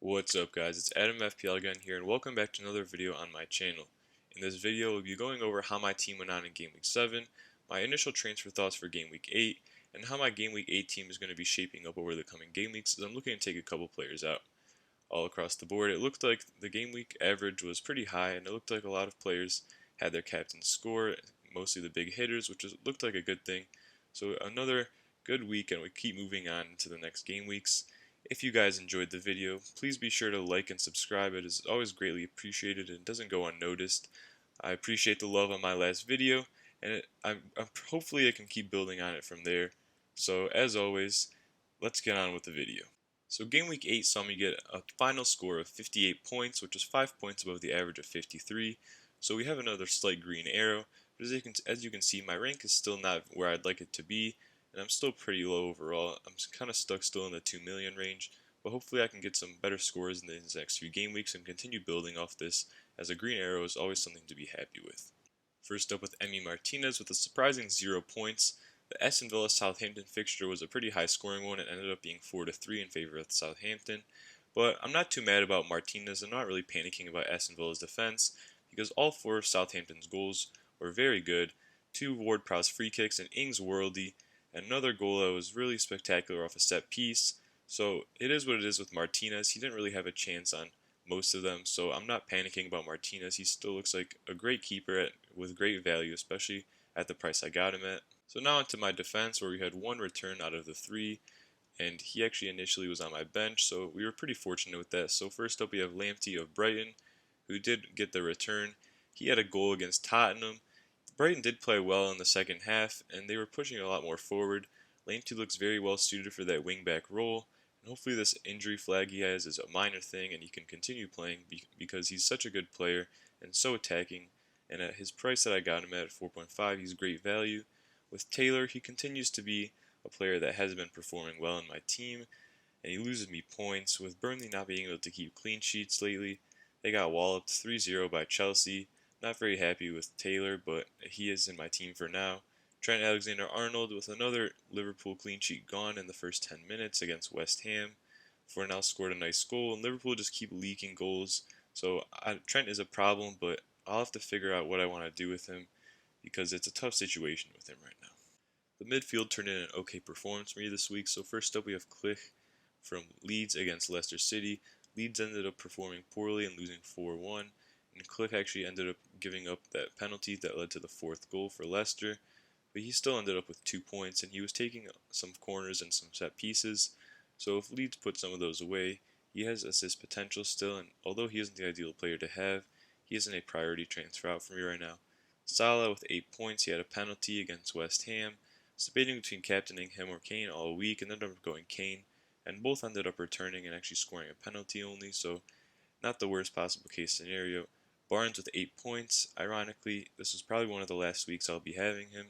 What's up guys, it's Adam FPL again here and welcome back to another video on my channel. In this video we'll be going over how my team went on in Game Week 7, my initial transfer thoughts for Game Week 8, and how my Game Week 8 team is going to be shaping up over the coming game weeks as I'm looking to take a couple players out. All across the board it looked like the game week average was pretty high and it looked like a lot of players had their captains score, mostly the big hitters, which looked like a good thing. So another good week and we keep moving on into the next game weeks. If you guys enjoyed the video, please be sure to like and subscribe. It is always greatly appreciated and doesn't go unnoticed. I appreciate the love on my last video, and hopefully I can keep building on it from there. So as always, let's get on with the video. So Game Week 8 saw me get a final score of 58 points, which is 5 points above the average of 53. So we have another slight green arrow, but as you can see, my rank is still not where I'd like it to be, and I'm still pretty low overall. I'm kind of stuck still in the 2 million range, but hopefully I can get some better scores in these next few game weeks and continue building off this, as a green arrow is always something to be happy with. First up with Emi Martinez with a surprising 0 points. The Aston Villa Southampton fixture was a pretty high scoring one. It ended up being 4-3 in favor of Southampton, but I'm not too mad about Martinez. I'm not really panicking about Aston Villa's defense because all 4 of Southampton's goals were very good. 2 Ward-Prowse free kicks and Ings worldy, and another goal that was really spectacular off a set piece. So it is what it is with Martinez. He didn't really have a chance on most of them, so I'm not panicking about Martinez. He still looks like a great keeper with great value, especially at the price I got him at. So now onto my defense, where we had 1 return out of the 3, and he actually initially was on my bench, so we were pretty fortunate with that. So first up we have Lamptey of Brighton, who did get the return. He had a goal against Tottenham. Brighton did play well in the second half, and they were pushing a lot more forward. Lamptey looks very well suited for that wing-back role, and hopefully this injury flag he has is a minor thing and he can continue playing because he's such a good player and so attacking, and at his price that I got him at 4.5, he's great value. With Taylor, he continues to be a player that has been performing well in my team, and he loses me points. With Burnley not being able to keep clean sheets lately, they got walloped 3-0 by Chelsea. Not very happy with Taylor, but he is in my team for now. Trent Alexander-Arnold with another Liverpool clean sheet gone in the first 10 minutes against West Ham. Fornal scored a nice goal, and Liverpool just keep leaking goals. So Trent is a problem, but I'll have to figure out what I want to do with him because it's a tough situation with him right now. The midfield turned in an okay performance for me this week. So first up we have Klich from Leeds against Leicester City. Leeds ended up performing poorly and losing 4-1. And Klich actually ended up giving up that penalty that led to the 4th goal for Leicester, but he still ended up with 2 points, and he was taking some corners and some set pieces, so if Leeds put some of those away, he has assist potential still, and although he isn't the ideal player to have, he isn't a priority transfer out for me right now. Salah with 8 points, he had a penalty against West Ham. Debating between captaining him or Kane all week, and ended up going Kane, and both ended up returning and actually scoring a penalty only, so not the worst possible case scenario. Barnes with 8 points. Ironically, this was probably one of the last weeks I'll be having him,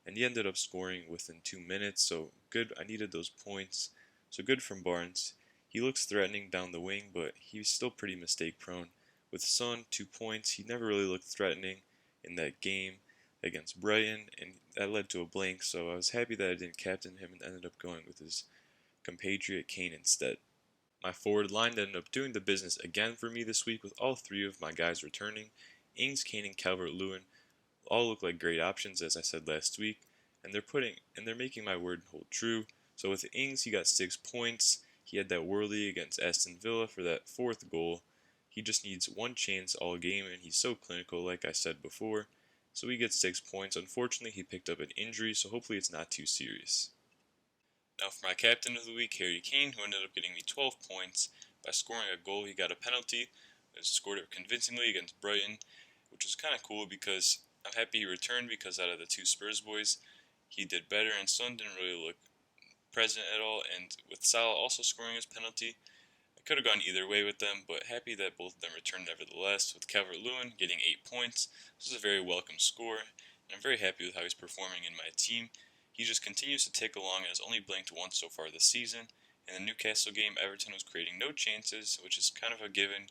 and he ended up scoring within 2 minutes, so good. I needed those points, so good from Barnes. He looks threatening down the wing, but he's still pretty mistake prone. With Son, 2 points. He never really looked threatening in that game against Brighton, and that led to a blank, so I was happy that I didn't captain him and ended up going with his compatriot Kane instead. My forward line ended up doing the business again for me this week with all 3 of my guys returning. Ings, Kane, and Calvert-Lewin all look like great options, as I said last week, and they're making my word hold true. So with Ings, he got 6 points. He had that worldy against Aston Villa for that 4th goal. He just needs 1 chance all game, and he's so clinical, like I said before. So he gets 6 points. Unfortunately, he picked up an injury, so hopefully it's not too serious. Now for my captain of the week, Harry Kane, who ended up getting me 12 points by scoring a goal. He got a penalty, scored it convincingly against Brighton, which was kind of cool because I'm happy he returned because out of the 2 Spurs boys, he did better, and Son didn't really look present at all, and with Salah also scoring his penalty, I could have gone either way with them, but happy that both of them returned nevertheless, with Calvert-Lewin getting 8 points. This is a very welcome score, and I'm very happy with how he's performing in my team. He just continues to tick along and has only blanked once so far this season. In the Newcastle game, Everton was creating no chances, which is kind of a given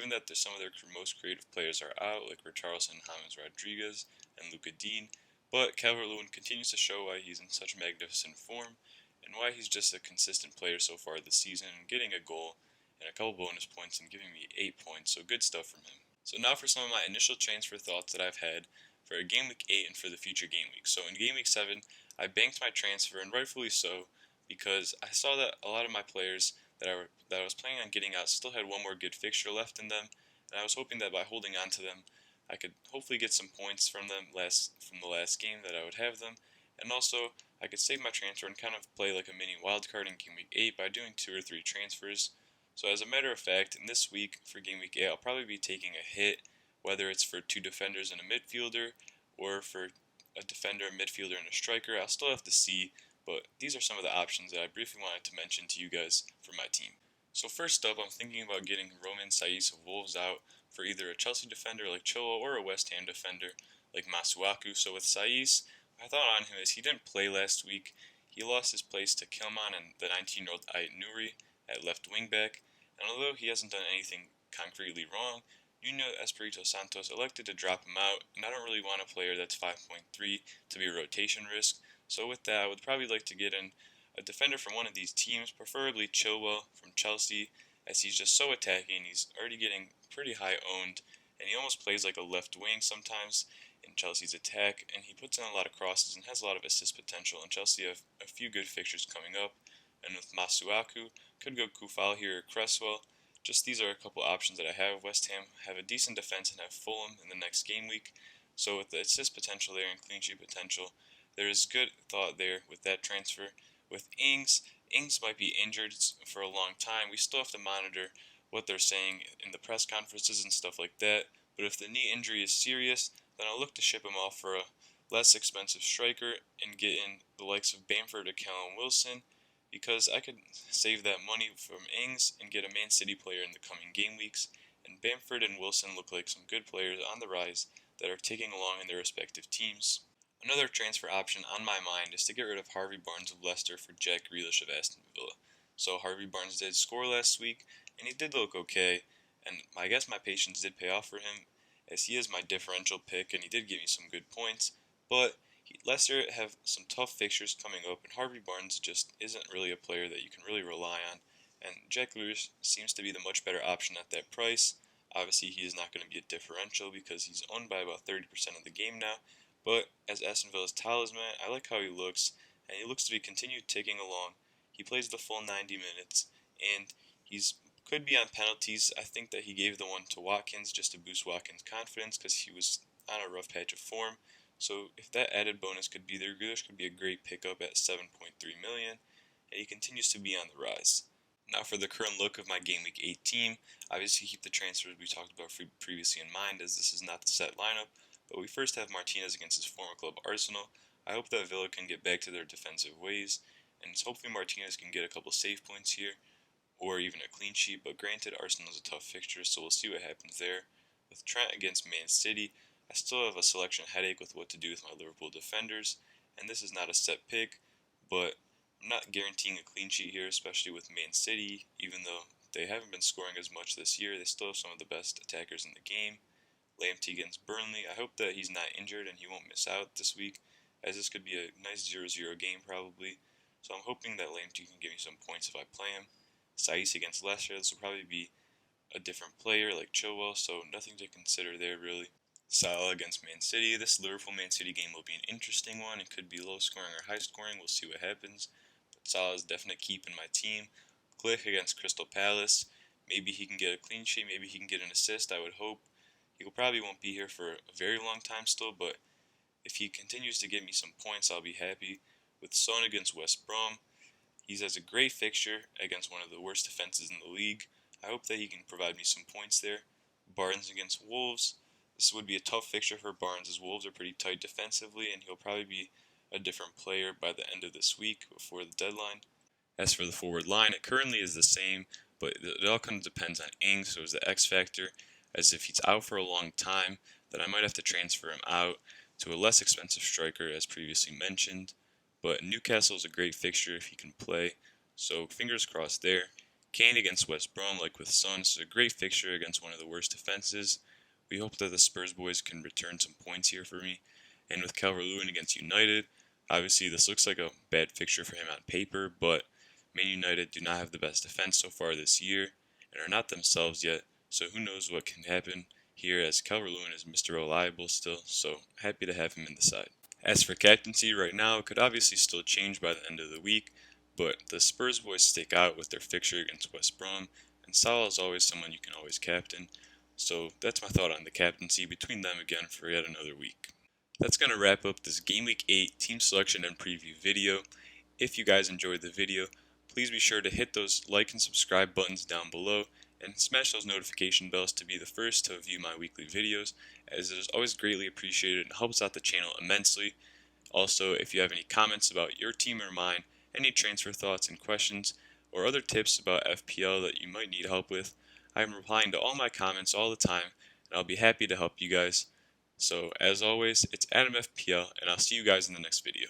that some of their most creative players are out, like Richarlison, James Rodriguez, and Luka Dean. But Calvert-Lewin continues to show why he's in such magnificent form, and why he's just a consistent player so far this season, getting a goal and a couple bonus points and giving me 8 points, so good stuff from him. So now for some of my initial transfer thoughts that I've had for Game Week 8 and for the future Game Week. So in Game Week 7, I banked my transfer, and rightfully so, because I saw that a lot of my players that I was planning on getting out still had one more good fixture left in them, and I was hoping that by holding on to them, I could hopefully get some points from them from the last game that I would have them, and also I could save my transfer and kind of play like a mini wildcard in Game Week 8 by doing 2 or 3 transfers. So as a matter of fact, in this week for Game Week 8, I'll probably be taking a hit, whether it's for 2 defenders and a midfielder, or for a defender, a midfielder, and a striker. I'll still have to see, but these are some of the options that I briefly wanted to mention to you guys for my team. So first up, I'm thinking about getting Romain Saiss of Wolves out for either a Chelsea defender like Chilwell or a West Ham defender like Masuaku. So with Saiss, my thought on him is he didn't play last week. He lost his place to Kilman and the 19-year-old Ait Nouri at left wing back, and although he hasn't done anything concretely wrong, Nuno Espirito Santos elected to drop him out, and I don't really want a player that's 5.3 to be a rotation risk. So with that, I would probably like to get in a defender from one of these teams, preferably Chilwell from Chelsea, as he's just so attacking. He's already getting pretty high owned, and he almost plays like a left wing sometimes in Chelsea's attack, and he puts in a lot of crosses and has a lot of assist potential, and Chelsea have a few good fixtures coming up. And with Masuaku, could go Kufal here or Cresswell. Just these are a couple options that I have. West Ham have a decent defense and have Fulham in the next game week. So with the assist potential there and clean sheet potential, there is good thought there with that transfer. With Ings might be injured for a long time. We still have to monitor what they're saying in the press conferences and stuff like that. But if the knee injury is serious, then I'll look to ship him off for a less expensive striker and get in the likes of Bamford or Callum Wilson, because I could save that money from Ings and get a Man City player in the coming game weeks, and Bamford and Wilson look like some good players on the rise that are ticking along in their respective teams. Another transfer option on my mind is to get rid of Harvey Barnes of Leicester for Jack Grealish of Aston Villa. So Harvey Barnes did score last week, and he did look okay, and I guess my patience did pay off for him, as he is my differential pick, and he did give me some good points, but Leicester have some tough fixtures coming up, and Harvey Barnes just isn't really a player that you can really rely on, and Jack Grealish seems to be the much better option at that price. Obviously, he is not going to be a differential because he's owned by about 30% of the game now, but as Aston Villa's talisman, I like how he looks, and he looks to be continued ticking along. He plays the full 90 minutes, and he's could be on penalties. I think that he gave the one to Watkins just to boost Watkins' confidence because he was on a rough patch of form. So if that added bonus could be there, Grealish could be a great pickup at 7.3 million, and he continues to be on the rise. Now for the current look of my Game Week 8 team, obviously keep the transfers we talked about previously in mind, as this is not the set lineup, but we first have Martinez against his former club Arsenal. I hope that Villa can get back to their defensive ways, and hopefully Martinez can get a couple save points here, or even a clean sheet, but granted Arsenal is a tough fixture, so we'll see what happens there. With Trent against Man City, I still have a selection headache with what to do with my Liverpool defenders, and this is not a set pick, but I'm not guaranteeing a clean sheet here, especially with Man City. Even though they haven't been scoring as much this year, they still have some of the best attackers in the game. Lamptey against Burnley, I hope that he's not injured and he won't miss out this week, as this could be a nice 0-0 game probably, so I'm hoping that Lamptey can give me some points if I play him. Saiss against Leicester, this will probably be a different player like Chilwell, so nothing to consider there really. Salah against Man City, this Liverpool-Man City game will be an interesting one. It could be low scoring or high scoring, we'll see what happens. But Salah is a definite keep in my team. Click against Crystal Palace, maybe he can get a clean sheet, maybe he can get an assist, I would hope. He probably won't be here for a very long time still, but if he continues to give me some points, I'll be happy. With Son against West Brom, he has a great fixture against one of the worst defenses in the league. I hope that he can provide me some points there. Barnes against Wolves, this would be a tough fixture for Barnes, as Wolves are pretty tight defensively, and he'll probably be a different player by the end of this week before the deadline. As for the forward line, it currently is the same, but it all kind of depends on Ings, so is the X factor, as if he's out for a long time, then I might have to transfer him out to a less expensive striker, as previously mentioned. But Newcastle is a great fixture if he can play, so fingers crossed there. Kane against West Brom, like with Son, is a great fixture against one of the worst defenses. We hope that the Spurs boys can return some points here for me. And with Calvert-Lewin against United, obviously this looks like a bad fixture for him on paper, but Man United do not have the best defense so far this year. and are not themselves yet, so who knows what can happen here, as Calvert-Lewin is Mr. Reliable still, so happy to have him in the side. As for captaincy, right now it could obviously still change by the end of the week, but the Spurs boys stick out with their fixture against West Brom, and Salah is always someone you can always captain, so that's my thought on the captaincy between them again for yet another week. That's going to wrap up this Game Week 8 team selection and preview video. If you guys enjoyed the video, please be sure to hit those like and subscribe buttons down below and smash those notification bells to be the first to view my weekly videos, as it is always greatly appreciated and helps out the channel immensely. Also, if you have any comments about your team or mine, any transfer thoughts and questions, or other tips about FPL that you might need help with, I am replying to all my comments all the time, and I'll be happy to help you guys. So, as always, it's Adam FPL, and I'll see you guys in the next video.